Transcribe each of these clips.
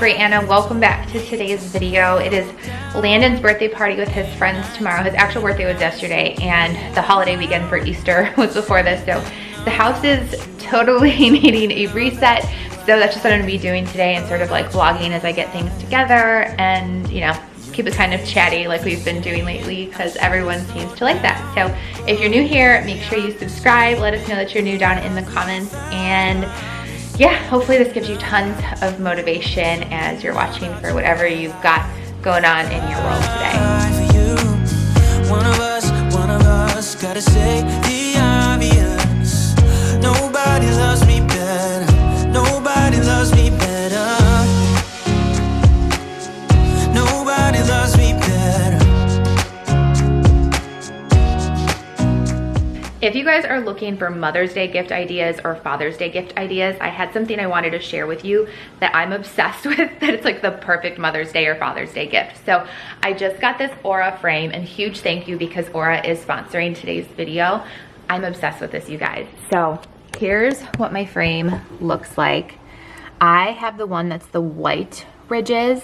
Brianna. Welcome back to today's video. It is Landon's birthday party with his friends tomorrow. His actual birthday was yesterday and the holiday weekend for Easter was before this. So the house is totally needing a reset. So that's just what I'm gonna be doing today and sort of like vlogging as I get things together and, you know, keep it kind of chatty like we've been doing lately because everyone seems to like that. So if you're new here, make sure you subscribe. Let us know that you're new down in the comments. And yeah, hopefully this gives you tons of motivation as you're watching for whatever you've got going on in your world today. One of us gotta say the obvious. Nobody loves me better. Nobody loves me better. Nobody loves me better. If you guys are looking for Mother's Day gift ideas or Father's Day gift ideas, I had something I wanted to share with you that I'm obsessed with, that it's like the perfect Mother's Day or Father's Day gift. So I just got this Aura frame, and huge thank you because Aura is sponsoring today's video. I'm obsessed with this, you guys. So here's what my frame looks like. I have the one that's the white ridges,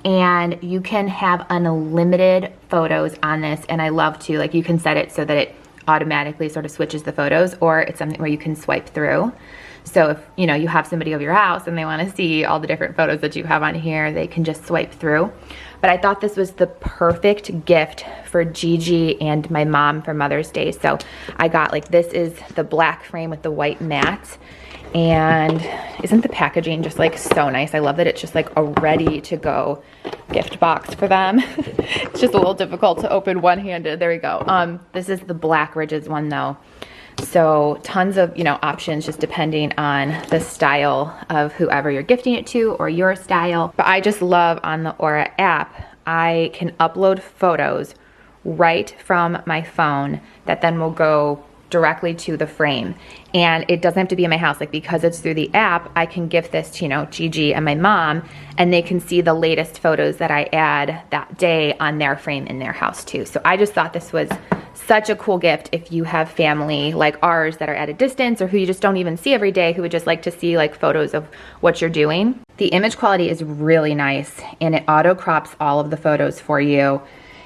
and you can have unlimited photos on this, and I love to, like, you can set it so that it automatically sort of switches the photos, or it's something where you can swipe through. So if you know you have somebody over your house and they want to see all the different photos that you have on here, they can just swipe through. But I thought this was the perfect gift for Gigi and my mom for Mother's Day. So I got, like, this is the black frame with the white mat. And isn't the packaging just like so nice? I love that it's just like a ready to go gift box for them. It's just a little difficult to open one-handed. There we go. This is the black ridges one though. So tons of, you know, options just depending on the style of whoever you're gifting it to or your style. But I just love on the Aura app, I can upload photos right from my phone that then will go directly to the frame, and it doesn't have to be in my house. Like, because it's through the app, I can gift this to, you know, Gigi and my mom, and they can see the latest photos that I add that day on their frame in their house too. So I just thought this was such a cool gift if you have family like ours that are at a distance or who you just don't even see every day, who would just like to see like photos of what you're doing. The image quality is really nice, and it auto crops all of the photos for you.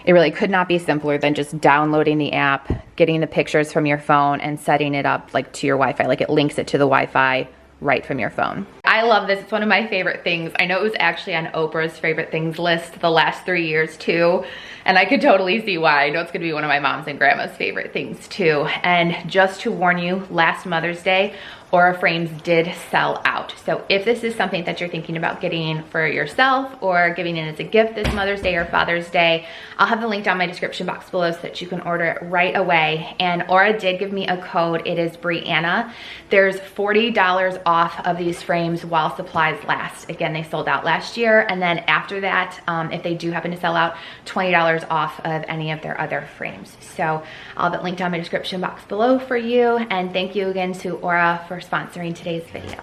It really could not be simpler than just downloading the app, getting the pictures from your phone, and setting it up like to your Wi-Fi. Like, it links it to the Wi-Fi right from your phone. I love this. It's one of my favorite things. I know it was actually on Oprah's favorite things list the last 3 years too, and I could totally see why. I know it's gonna be one of my mom's and grandma's favorite things too. And just to warn you, last Mother's Day, Aura frames did sell out. So if this is something that you're thinking about getting for yourself or giving in as a gift this Mother's Day or Father's Day, I'll have the link down in my description box below so that you can order it right away. And Aura did give me a code. It is Brianna. There's $40 off of these frames while supplies last. Again, they sold out last year. And then after that, if they do happen to sell out, $20 off of any of their other frames. So I'll have it linked down in my description box below for you. And thank you again to Aura for sponsoring today's video.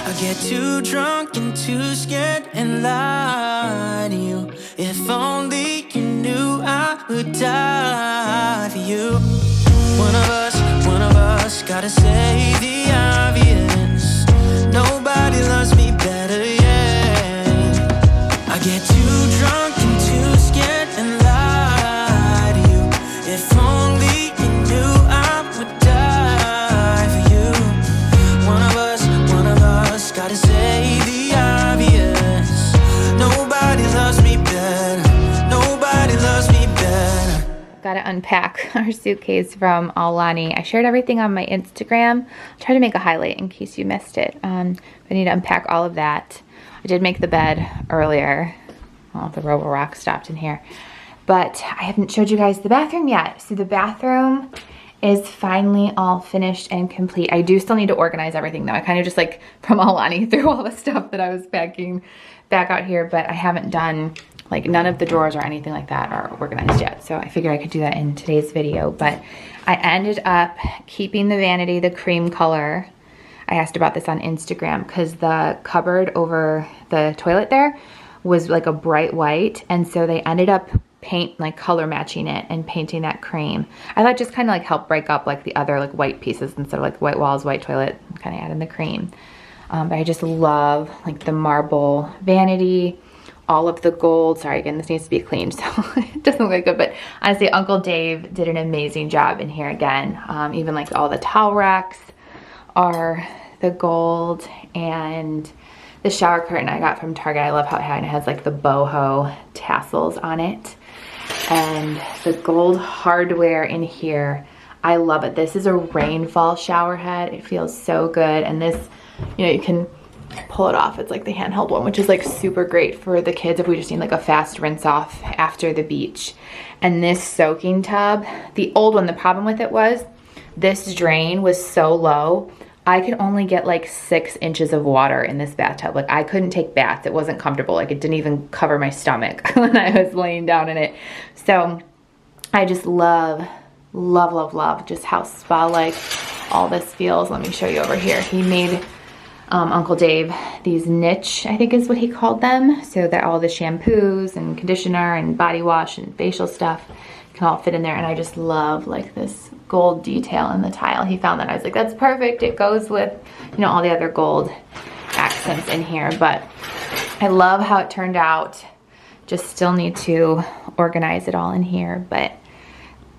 I get too drunk and too scared and lie to you. If only you knew I would die for you. One of us gotta say the obvious. Nobody loves me better, yeah. I get too drunk and too scared and lie to you. If only you knew I would die for you. One of us gotta say the obvious. Nobody loves me better. Nobody loves me better. Gotta unpack our suitcase from Alani. I shared everything on my Instagram. I'll try to make a highlight in case you missed it. I need to unpack all of that. I did make the bed earlier. Oh, the Roborock stopped in here. But I haven't showed you guys the bathroom yet. So the bathroom is finally all finished and complete. I do still need to organize everything though. I kind of just like from Alani threw all the stuff that I was packing back out here, but I haven't done, like, none of the drawers or anything like that are organized yet. So I figured I could do that in today's video. But I ended up keeping the vanity, the cream color. I asked about this on Instagram because the cupboard over the toilet there was like a bright white. And so they ended up paint, like color matching it and painting that cream. I thought just kind of like help break up like the other like white pieces instead of like white walls, white toilet, kind of add in the cream. But I just love like the marble vanity, all of the gold. Sorry, again, this needs to be cleaned, so it doesn't look good, but honestly, Uncle Dave did an amazing job in here again. Even like all the towel racks are the gold, and the shower curtain I got from Target. I love how it has like the boho tassels on it. And the gold hardware in here, I love it. This is a rainfall shower head. It feels so good. And this, you know, you can pull it off. It's like the handheld one, which is like super great for the kids if we just need like a fast rinse off after the beach. And this soaking tub, the old one, the problem with it was this drain was so low. I could only get like 6 inches of water in this bathtub. Like I couldn't take baths. It wasn't comfortable. Like it didn't even cover my stomach when I was laying down in it. So I just love just how spa-like all this feels. Let me show you over here. He made Uncle Dave these niche, I think is what he called them. So that all the shampoos and conditioner and body wash and facial stuff can all fit in there. And I just love like this gold detail in the tile. He found that. I was like, that's perfect. It goes with, you know, all the other gold accents in here. But I love how it turned out. Just still need to organize it all in here. But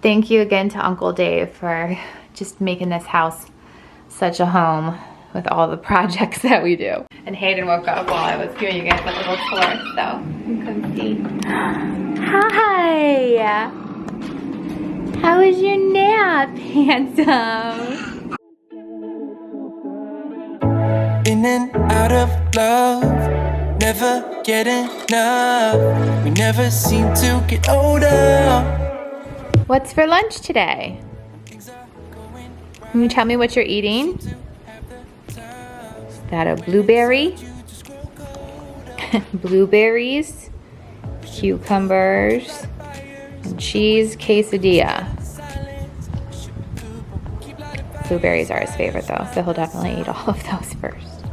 thank you again to Uncle Dave for just making this house such a home with all the projects that we do. And Hayden woke up while I was giving you guys a little tour, so you couldn't see. Hi! How was your nap, handsome? In and out of love, never get enough. We never seem to get older. What's for lunch today? Can you tell me what you're eating? Is that a blueberry? Blueberries, cucumbers, and cheese quesadilla. Blueberries are his favorite though, so he'll definitely eat all of those first.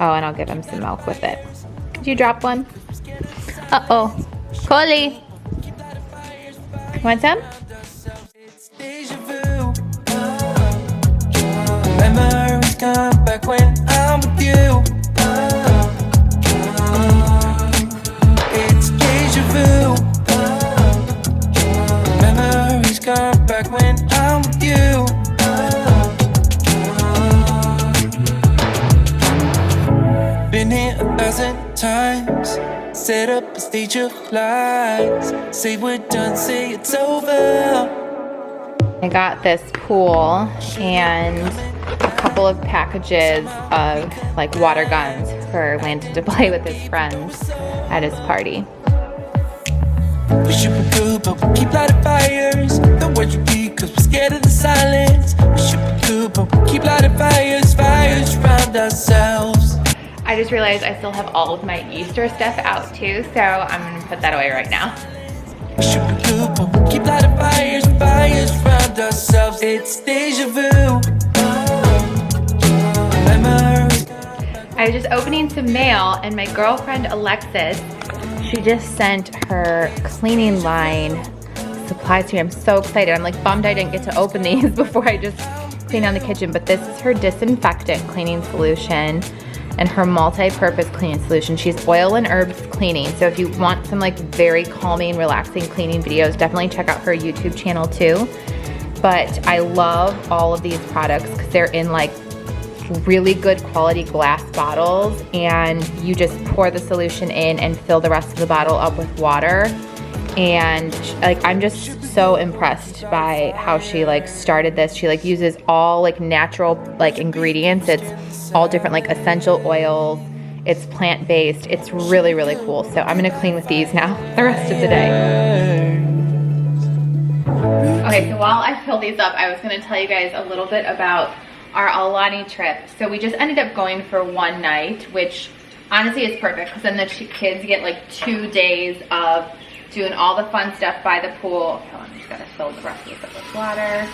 Oh, and I'll give him some milk with it. Did you drop one? Uh-oh. Coley. Want some? Memories come back when I'm with you. It's deja vu. Memories come back when I'm with you. Been here 1,000 times. Set up a stage of lies. Say we're done, say it's over. I got this pool and a couple of packages of like water guns for Landon to play with his friends at his party. We should be good, but we keep lighting fires. The words repeat, cause we're scared of the silence. We should be good, but we keep lighting fires, fires around ourselves. I just realized I still have all of my Easter stuff out too, so I'm gonna put that away right now. We should be good, but we keep lighting fires, fires around ourselves. It's deja vu. Memories. I was just opening some mail and my girlfriend Alexis, she just sent her cleaning line supplies to me. I'm so excited. I'm like bummed I didn't get to open these before I just cleaned on the kitchen, but this is her disinfectant cleaning solution and her multi-purpose cleaning solution. She's oil and herbs cleaning. So if you want some like very calming, relaxing cleaning videos, definitely check out her YouTube channel too. But I love all of these products because they're in like really good quality glass bottles, and you just pour the solution in and fill the rest of the bottle up with water. And like I'm just so impressed by how she like started this. She like uses all like natural like ingredients. It's all different like essential oils. It's plant-based. It's really, really cool. So I'm gonna clean with these now the rest of the day. Okay, so while I fill these up, I was gonna tell you guys a little bit about our Alani trip. So we just ended up going for one night, which honestly is perfect because then the kids get like 2 days of doing all the fun stuff by the pool. Hold on, I just gotta fill the rest of this up with water.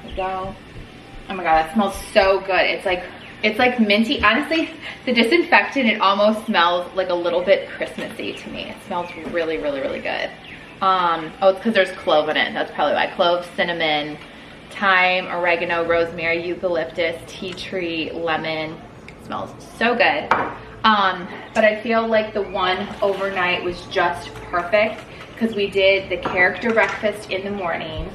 There we go. Oh my god, that smells so good. It's like It's like minty. Honestly, the disinfectant, it almost smells like a little bit Christmassy to me. It smells really, really, really good. Oh, it's because there's clove in it. That's probably why. Clove, cinnamon, thyme, oregano, rosemary, eucalyptus, tea tree, lemon. It smells so good. But I feel like the one overnight was just perfect because we did the character breakfast in the morning,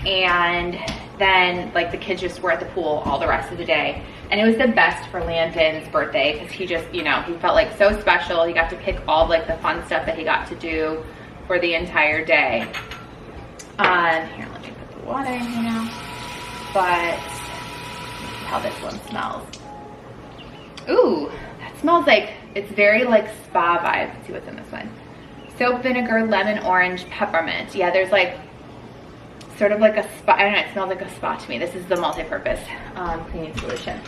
and then like the kids just were at the pool all the rest of the day. And it was the best for Landon's birthday because he just, you know, he felt like so special. He got to pick all like the fun stuff that he got to do for the entire day. Here, let me put the water in here now. But how this one smells. Ooh, that smells like, it's very like spa vibe. Let's see what's in this one. Soap, vinegar, lemon, orange, peppermint. Yeah, there's like sort of like a spa. I don't know, it smells like a spa to me. This is the multi-purpose cleaning solution.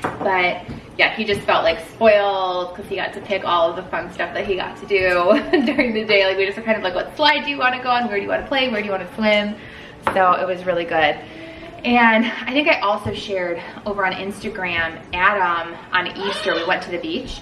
But yeah, he just felt like spoiled because he got to pick all of the fun stuff that he got to do during the day. Like we just were kind of like, what slide do you want to go on? Where do you want to play? Where do you want to swim? So it was really good. And I think I also shared over on Instagram, Adam on Easter, we went to the beach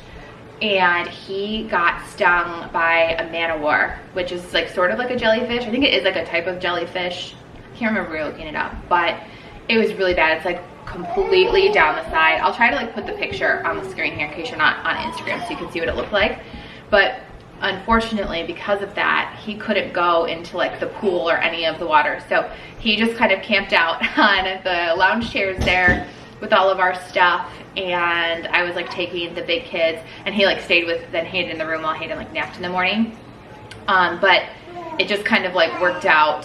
and he got stung by a man-o-war, which is like sort of like a jellyfish. I think it is like a type of jellyfish. I can't remember really looking it up, but it was really bad. It's like completely down the side. I'll try to like put the picture on the screen here in case you're not on Instagram so you can see what it looked like. But unfortunately, because of that, he couldn't go into like the pool or any of the water. So he just kind of camped out on the lounge chairs there with all of our stuff. And I was like taking the big kids, and he like stayed with then Hayden in the room while Hayden like napped in the morning. But it just kind of like worked out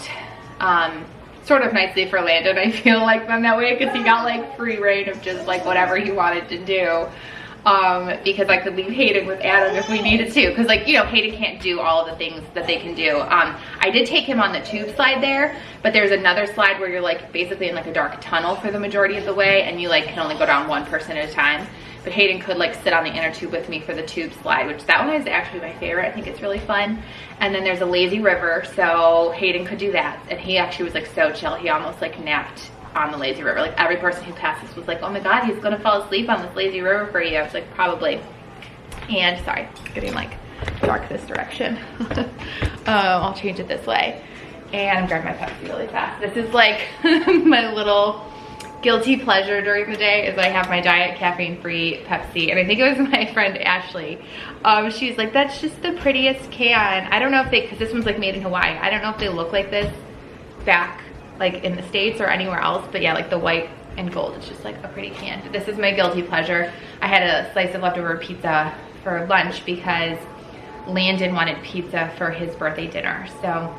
sort of nicely for Landon, I feel like, then that way, because he got like free reign of just like whatever he wanted to do. Because I could leave Hayden with Adam if we needed to, because like, you know, Hayden can't do all of the things that they can do. I did take him on the tube slide there, but there's another slide where you're like basically in like a dark tunnel for the majority of the way, and you like can only go down one person at a time. But Hayden could like sit on the inner tube with me for the tube slide, which that one is actually my favorite. I think it's really fun. And then there's a lazy river, so Hayden could do that, and he actually was like so chill. He almost like napped on the lazy river. Like every person who passes was like, oh my god, he's gonna fall asleep on this lazy river for you. I was like, probably. And sorry, it's getting like dark this direction. I'll change it this way. And I'm grabbing my Pepsi really fast. This is like my little guilty pleasure during the day is I have my diet caffeine-free Pepsi. And I think it was my friend Ashley. She's like, that's just the prettiest can. I don't know if they, because this one's like made in Hawaii. I don't know if they look like this back like in the States or anywhere else, but yeah, like the white and gold, it's just like a pretty can. This is my guilty pleasure. I had a slice of leftover pizza for lunch because Landon wanted pizza for his birthday dinner. So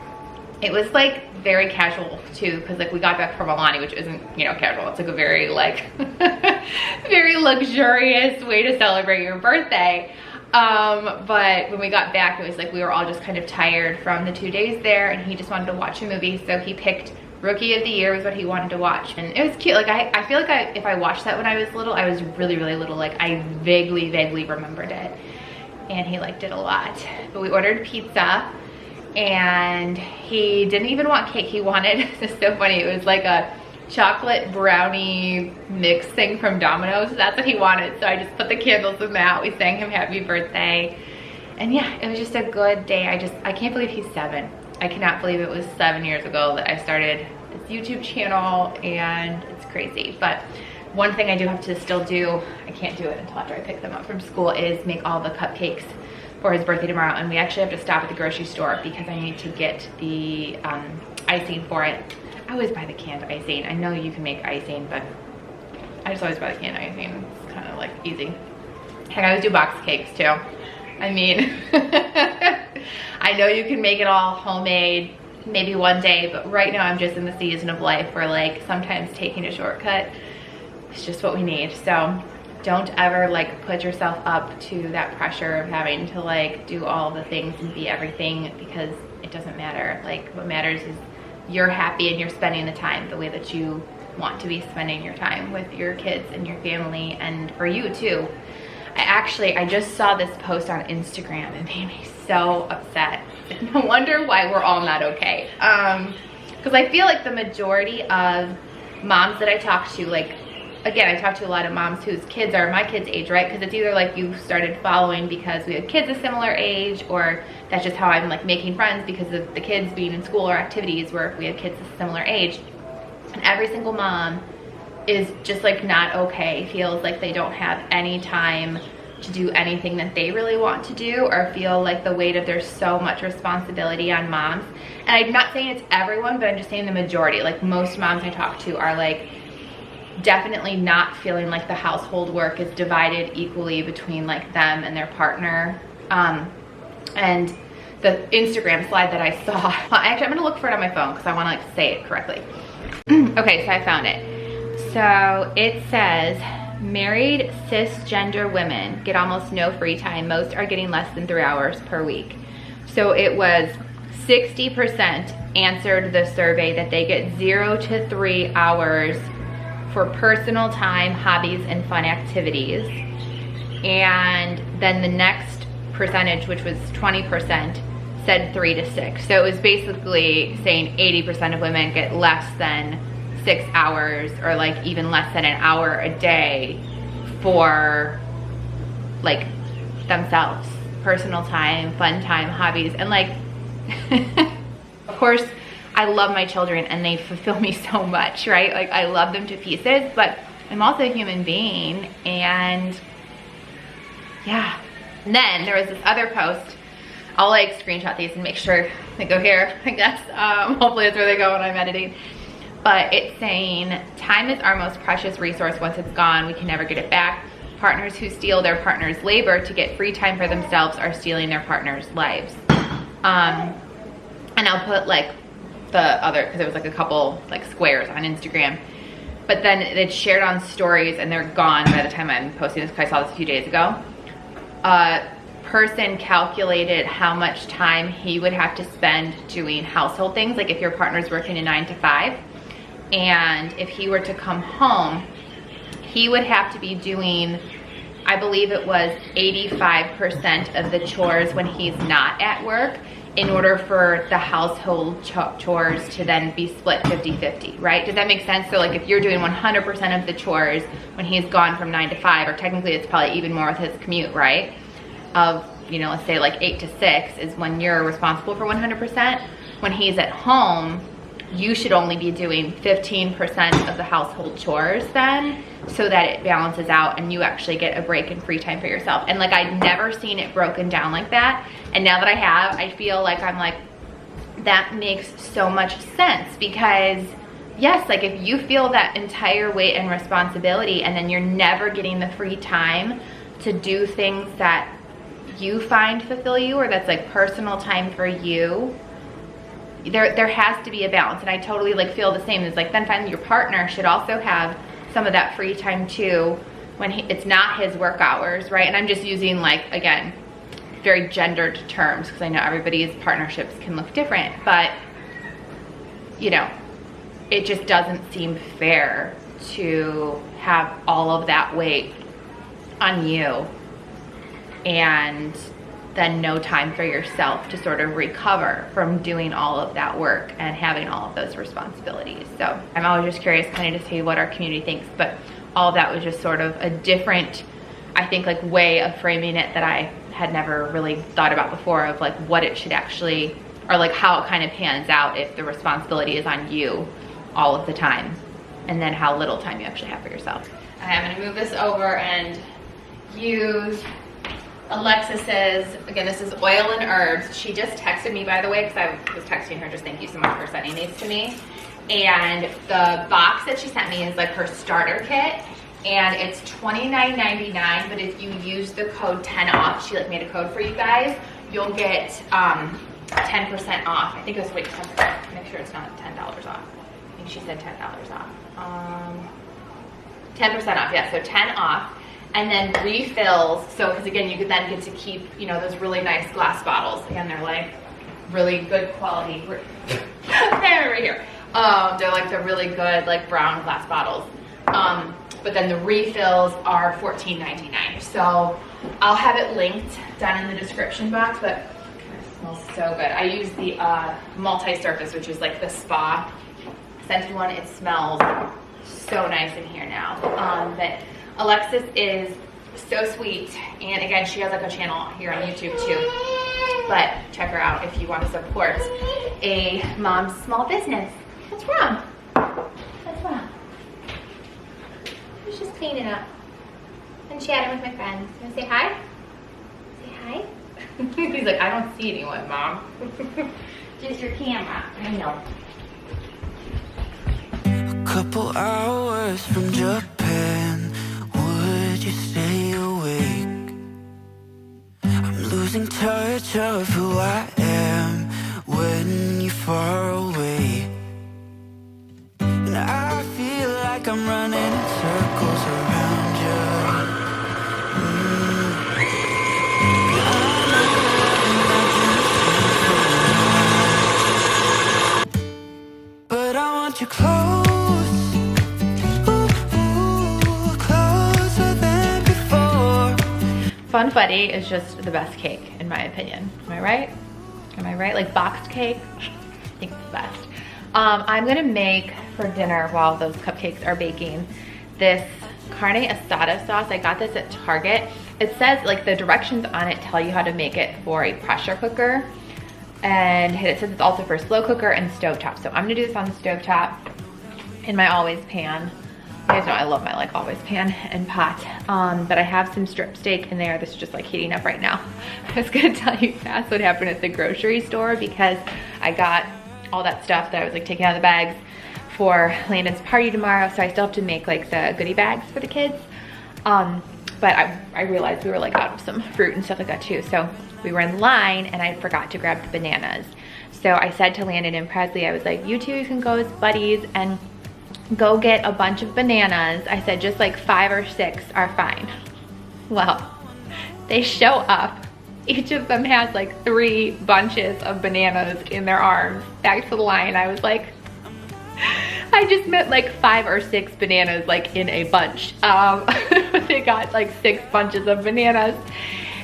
it was like very casual too, because like we got back from Alani, which isn't, you know, casual. It's like a very like very luxurious way to celebrate your birthday. But when we got back, it was like we were all just kind of tired from the 2 days there, and he just wanted to watch a movie, so he picked Rookie of the Year was what he wanted to watch. And it was cute. Like I feel like if I watched that when I was little, I was really, really little. Like I vaguely remembered it. And he liked it a lot. But we ordered pizza, and he didn't even want cake. He wanted, this is so funny, it was like a chocolate brownie mix thing from Domino's. That's what he wanted. So I just put the candles in that. We sang him happy birthday. And yeah, it was just a good day. I can't believe he's 7. I cannot believe it was 7 years ago that I started this YouTube channel, and it's crazy. But one thing I do have to still do, I can't do it until after I pick them up from school, is make all the cupcakes for his birthday tomorrow. And we actually have to stop at the grocery store because I need to get the icing for it. I always buy the canned icing. I know you can make icing, but I just always buy the canned icing. It's kind of like easy. Heck, I always do box cakes too. I mean, I know you can make it all homemade maybe one day, but right now I'm just in the season of life where like sometimes taking a shortcut is just what we need. So don't ever like put yourself up to that pressure of having to like do all the things and be everything, because it doesn't matter. Like what matters is you're happy and you're spending the time the way that you want to be spending your time with your kids and your family, and for you too. I just saw this post on Instagram. It made me so upset. No wonder why we're all not okay. Because I feel like the majority of moms that I talk to, like again, I talk to a lot of moms whose kids are my kids' age, right? Because it's either like you started following because we had kids a similar age, or that's just how I'm like making friends because of the kids being in school or activities where we had kids a similar age. And every single mom is just like not okay, feels like they don't have any time to do anything that they really want to do, or feel like the weight of there's so much responsibility on moms. And I'm not saying it's everyone, but I'm just saying the majority. Like most moms I talk to are like definitely not feeling like the household work is divided equally between like them and their partner. And the Instagram slide that I saw, actually I'm gonna look for it on my phone because I want to like say it correctly. Okay, so I found it. So it says, married cisgender women get almost no free time. Most are getting less than 3 hours per week. So it was 60% answered the survey that they get 0 to 3 hours for personal time, hobbies, and fun activities. And then the next percentage, which was 20%, said 3 to 6. So it was basically saying 80% of women get less than 6 hours, or like even less than an hour a day for like themselves, personal time, fun time, hobbies. And like of course I love my children and they fulfill me so much, right? Like I love them to pieces, but I'm also a human being. And yeah. And then there was this other post. I'll like screenshot these and make sure they go here, I guess. Hopefully that's where they go when I'm editing. But it's saying, time is our most precious resource. Once it's gone, we can never get it back. Partners who steal their partner's labor to get free time for themselves are stealing their partner's lives. And I'll put like the other, because it was like a couple like squares on Instagram. But then it's shared on stories and they're gone by the time I'm posting this, because I saw this a few days ago. Person calculated how much time he would have to spend doing household things, like if your partner's working a 9 to 5. And if he were to come home, he would have to be doing, I believe it was 85% of the chores when he's not at work, in order for the household chores to then be split 50-50, right? Does that make sense? So like if you're doing 100% of the chores when he's gone from 9 to 5, or technically it's probably even more with his commute, right? Of, you know, let's say like 8 to 6 is when you're responsible for 100%. When he's at home, you should only be doing 15% of the household chores then, so that it balances out and you actually get a break and free time for yourself. And like I'd never seen it broken down like that. And now that I have, I feel like I'm like, that makes so much sense. Because yes, like if you feel that entire weight and responsibility and then you're never getting the free time to do things that you find fulfill you, or that's like personal time for you, there has to be a balance. And I totally like feel the same. It's like, then finally your partner should also have some of that free time too, when it's not his work hours, right? And I'm just using like, again, very gendered terms, because I know everybody's partnerships can look different, but you know, it just doesn't seem fair to have all of that weight on you and then no time for yourself to sort of recover from doing all of that work and having all of those responsibilities. So I'm always just curious kind of to see what our community thinks, but all of that was just sort of a different, I think, like way of framing it that I had never really thought about before, of like what it should actually, or like how it kind of pans out if the responsibility is on you all of the time, and then how little time you actually have for yourself. I'm gonna move this over and use Alexis's, again, this is oil and herbs. She just texted me, by the way, because I was texting her, just thank you so much for sending these to me. And the box that she sent me is like her starter kit, and it's $29.99, but if you use the code 10 off, she like made a code for you guys, you'll get 10% off. I think it was, wait, 10%, make sure it's not $10 off. I think she said $10 off. 10% off, yeah, so 10 off. And then refills, so because again, you could then get to keep, you know, those really nice glass bottles. Again, they're like really good quality. Right here. They're like the really good like brown glass bottles. But then the refills are $14.99. So I'll have it linked down in the description box, but it smells so good. I use the multi-surface, which is like the spa scented one. It smells so nice in here now. But Alexis is so sweet, and again, she has like a channel here on YouTube too. But check her out if you want to support a mom's small business. What's wrong? What's wrong? I was just cleaning up and chatting with my friends. You want to say hi? Say hi? He's like, I don't see anyone, Mom. Just your camera. I know. A couple hours from Japan, would you stay awake? I'm losing touch of who I am when you're far away. And I feel like I'm running in circles around you. But I want you close, ooh, closer than before. Funfetti is just the best cake, in my opinion. Am I right? Am I right? Like boxed cake? I think it's the best. I'm gonna make for dinner while those cupcakes are baking this carne asada sauce. I got this at Target. It says, like, the directions on it tell you how to make it for a pressure cooker. And it says it's also for slow cooker and stovetop. So I'm gonna do this on the stovetop in my always pan. You guys know I love my like always pan and pot. But I have some strip steak in there. This is just like heating up right now. I was gonna tell you fast what happened at the grocery store because I got all that stuff that I was like taking out of the bags for Landon's party tomorrow. So I still have to make like the goodie bags for the kids. But I realized we were like out of some fruit and stuff like that too. So we were in line and I forgot to grab the bananas. So I said to Landon and Presley, I was like, you two can go as buddies and go get a bunch of bananas. I said just like 5 or 6 are fine. Well, they show up. Each of them has like 3 bunches of bananas in their arms back to the line. I was like, I just meant like 5 or 6 bananas like in a bunch. They got like 6 bunches of bananas.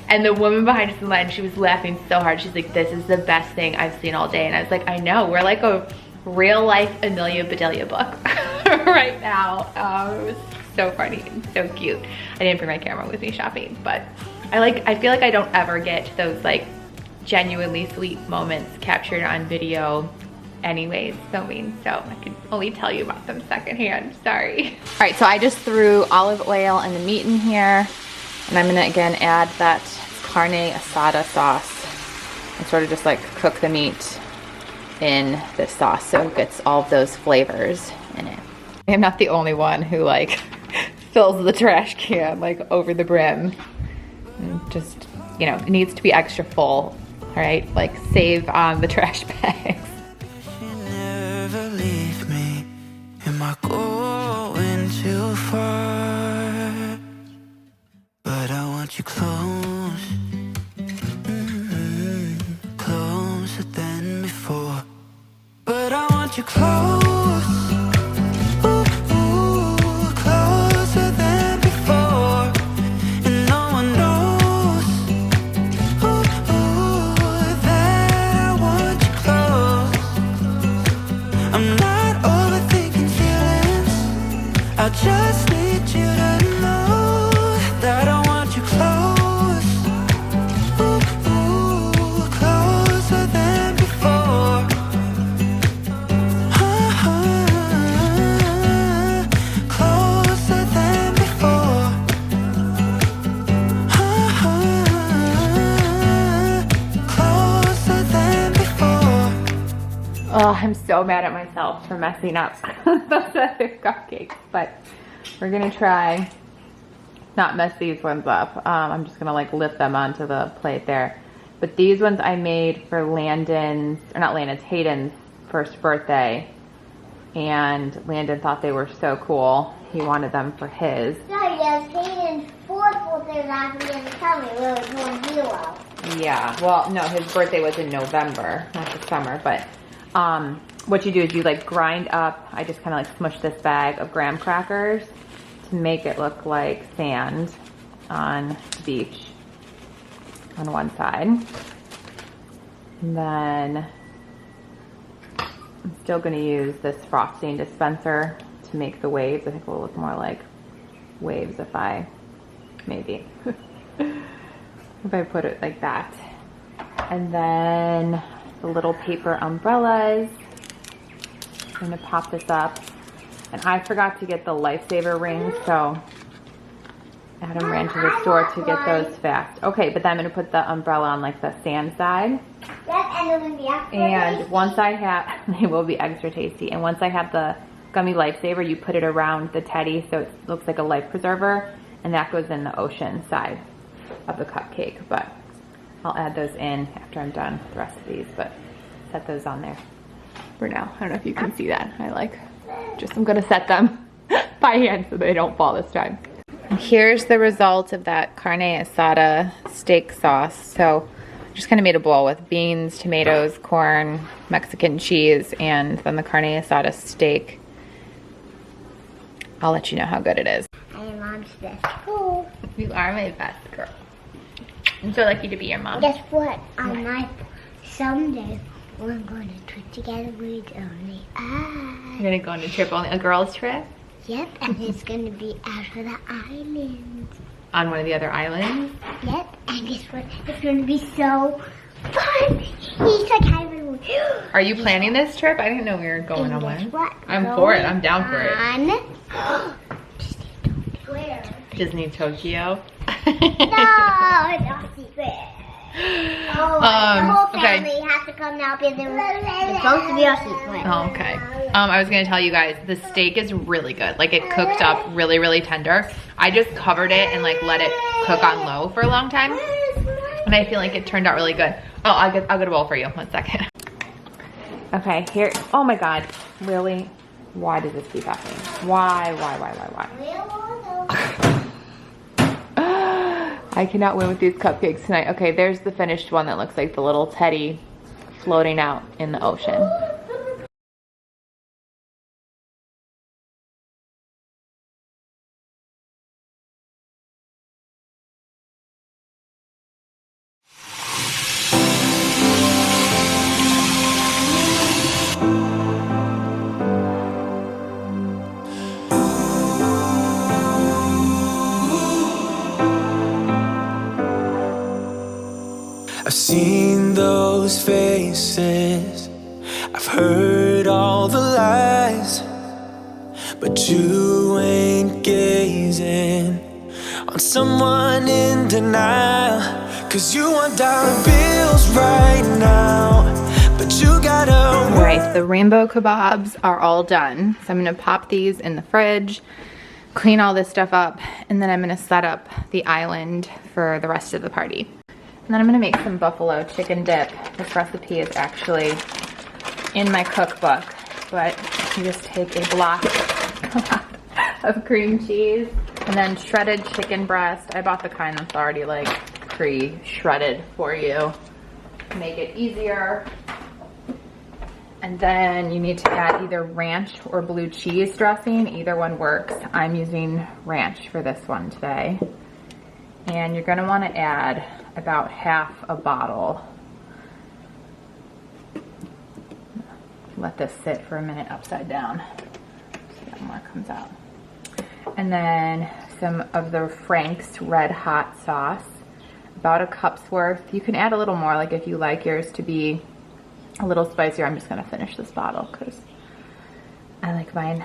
And the woman behind us in line, she was laughing so hard. She's like, this is the best thing I've seen all day. And I was like, I know, we're like a real life Amelia Bedelia book right now. It was so funny and so cute. I didn't bring my camera with me shopping, but I feel like I don't ever get those like genuinely sweet moments captured on video anyways filming, so I can only tell you about them secondhand. Sorry. All right, so I just threw olive oil and the meat in here, and I'm gonna again add that carne asada sauce and sort of just like cook the meat in this sauce so it gets all of those flavors in it. I am not the only one who like fills the trash can like over the brim. And just, you know, it needs to be extra full, all right? Like save on the trash bags. Never leave me. Am I going too far? But I want you close, closer than before. But I want you close, closer than before. And no one knows that I want you close. I'm not overthinking feelings. I just need you to know that I want you close, closer than before. Closer than before. Closer than before. Oh, I'm so mad at myself for messing up those other cupcakes, but we're gonna try not mess these ones up. I'm just gonna like lift them onto the plate there. But these ones I made for Landon's, or not Landon's, Hayden's first birthday. And Landon thought they were so cool. He wanted them for his. Yeah, yes, Hayden's 4th birthday last year. Tell me, we were doing Hilo. Yeah, well, no, his birthday was in November, not the summer, but what you do is you like grind up, I just kind of like smush this bag of graham crackers to make it look like sand on the beach on one side. And then I'm still going to use this frosting dispenser to make the waves. I think it will look more like waves if I, maybe, if I put it like that. And then the little paper umbrellas. I'm gonna pop this up. And I forgot to get the lifesaver rings, so Adam ran to the store to get those fast. Okay, but then I'm gonna put the umbrella on like the sand side. And once I have, they will be extra tasty. And once I have the gummy lifesaver, you put it around the teddy so it looks like a life preserver, and that goes in the ocean side of the cupcake. But I'll add those in after I'm done with the rest of these, but set those on there for now. I don't know if you can see that. I'm gonna set them by hand so they don't fall this time. Here's the result of that carne asada steak sauce. So just kind of made a bowl with beans, tomatoes, corn, Mexican cheese, and then the carne asada steak. I'll let you know how good it is. I am mom's best girl. You are my best girl. I'm so lucky to be your mom. Guess what? On my someday we're going to trip together with only us. You're gonna go on a trip, only a girls trip? Yep, and it's going to be out of the island. On one of the other islands? Yep, and guess what? It's going to be so fun. He's like having. Are you planning this trip? I didn't know we were going on Guess one. what? I'm for it. I'm down for it. Where? Disney Tokyo. No, it's not secret. Oh, the whole family has to come now because it's supposed to be a secret. Oh, okay. I was gonna tell you guys, the steak is really good. Like, it cooked up really, really tender. I just covered it and like let it cook on low for a long time, and I feel like it turned out really good. Oh, I'll get a bowl for you. 1 second. Okay, here. Oh my God, really? Why does this keep happening? Why? I cannot win with these cupcakes tonight. Okay, there's the finished one that looks like the little teddy floating out in the ocean. I've seen those faces, I've heard all the lies, but you ain't gazing on someone in denial. 'Cause you want dollar bills right now, but you gotta wait. All right, the rainbow kebabs are all done. So I'm gonna pop these in the fridge, clean all this stuff up, and then I'm gonna set up the island for the rest of the party. And then I'm gonna make some buffalo chicken dip. This recipe is actually in my cookbook, but you just take a block of cream cheese and then shredded chicken breast. I bought the kind that's already like pre-shredded for you to make it easier. And then you need to add either ranch or blue cheese dressing. Either one works. I'm using ranch for this one today. And you're gonna wanna add about half a bottle. Let this sit for a minute upside down so that more comes out. And then some of the Frank's Red Hot sauce, about a cup's worth. You can add a little more, like if you like yours to be a little spicier. I'm just gonna finish this bottle because I like mine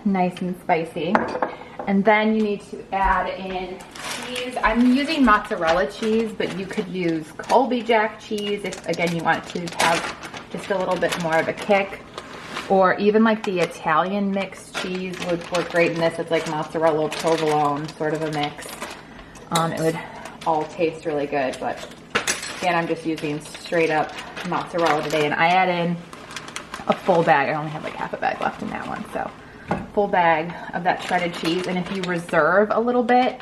nice and spicy. And then you need to add in cheese. I'm using mozzarella cheese, but you could use Colby Jack cheese if, again, you want to have just a little bit more of a kick. Or even like the Italian mixed cheese would work great in this. It's like mozzarella provolone, sort of a mix. It would all taste really good, but again, I'm just using straight up mozzarella today. And I add in a full bag. I only have like half a bag left in that one, so full bag of that shredded cheese. And if you reserve a little bit,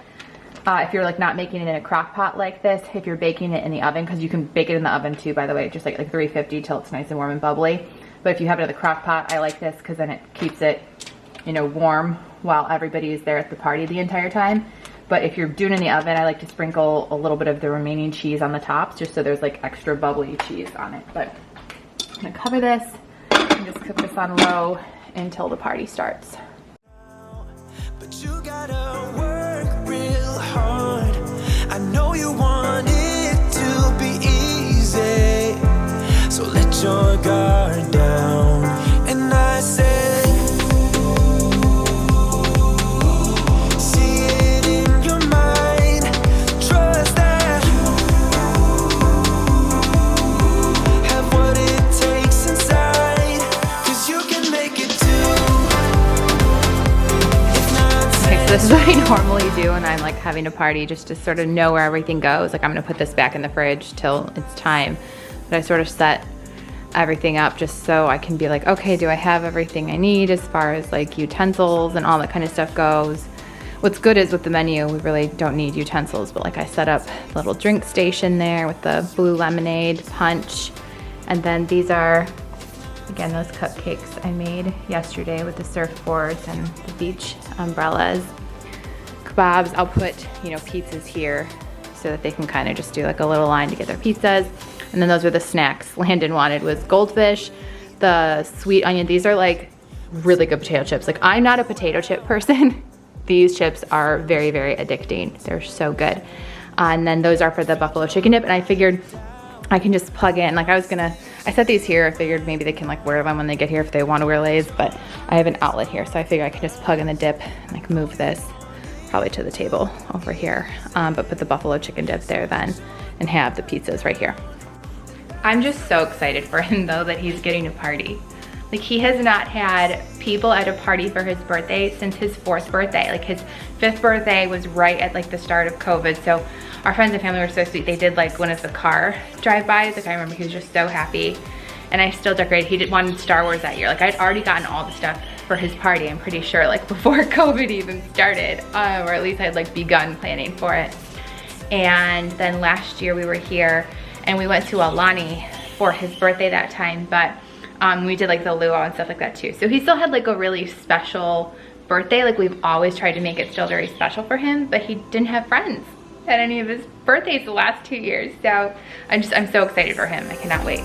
if you're like not making it in a crock pot like this, if you're baking it in the oven, because you can bake it in the oven too, by the way, just like 350 till it's nice and warm and bubbly. But if you have it in the crock pot, I like this because then it keeps it, you know, warm while everybody is there at the party the entire time. But if you're doing it in the oven, I like to sprinkle a little bit of the remaining cheese on the tops just so there's like extra bubbly cheese on it. But I'm gonna cover this and just cook this on low until the party starts. but you gotta work real hard. I know you want it to be easy, so let your guard down. And I said, see it in your mind, trust that have what it takes inside, 'cause you can make it too. If not, Okay, so this is what I normally do when I'm like having a party, just to sort of know where everything goes. Like I'm gonna put this back in the fridge till it's time. But I sort of set everything up just so I can be like, okay, do I have everything I need as far as like utensils and all that kind of stuff goes. What's good is with the menu, we really don't need utensils, but like I set up a little drink station there with the blue lemonade punch. And then these are, again, those cupcakes I made yesterday with the surfboards and the beach umbrellas. Kebabs, I'll put, you know, pizzas here so that they can kind of just do like a little line to get their pizzas. And then those are the snacks Landon wanted, was goldfish, the sweet onion. These are like really good potato chips. Like I'm not a potato chip person. These chips are very, very addicting. They're so good. And then those are for the buffalo chicken dip. And I figured I can just plug in, like I set these here. I figured maybe they can like wear them when they get here if they want to wear Lay's, but I have an outlet here. So I figured I can just plug in the dip and like move this probably to the table over here. But put the buffalo chicken dip there then and have the pizzas right here. I'm just so excited for him though that he's getting a party. Like he has not had people at a party for his birthday since his 4th birthday. Like his 5th birthday was right at like the start of COVID. So our friends and family were so sweet. They did like one of the car drive-bys. Like I remember he was just so happy. And I still decorated. He did one Star Wars that year. Like I'd already gotten all the stuff for his party, I'm pretty sure, like before COVID even started, or at least I'd like begun planning for it. And then last year we were here and we went to Alani for his birthday that time, but we did like the luau and stuff like that too. So he still had like a really special birthday. Like we've always tried to make it still very special for him, but he didn't have friends at any of his birthdays the last 2 years. So I'm so excited for him. I cannot wait.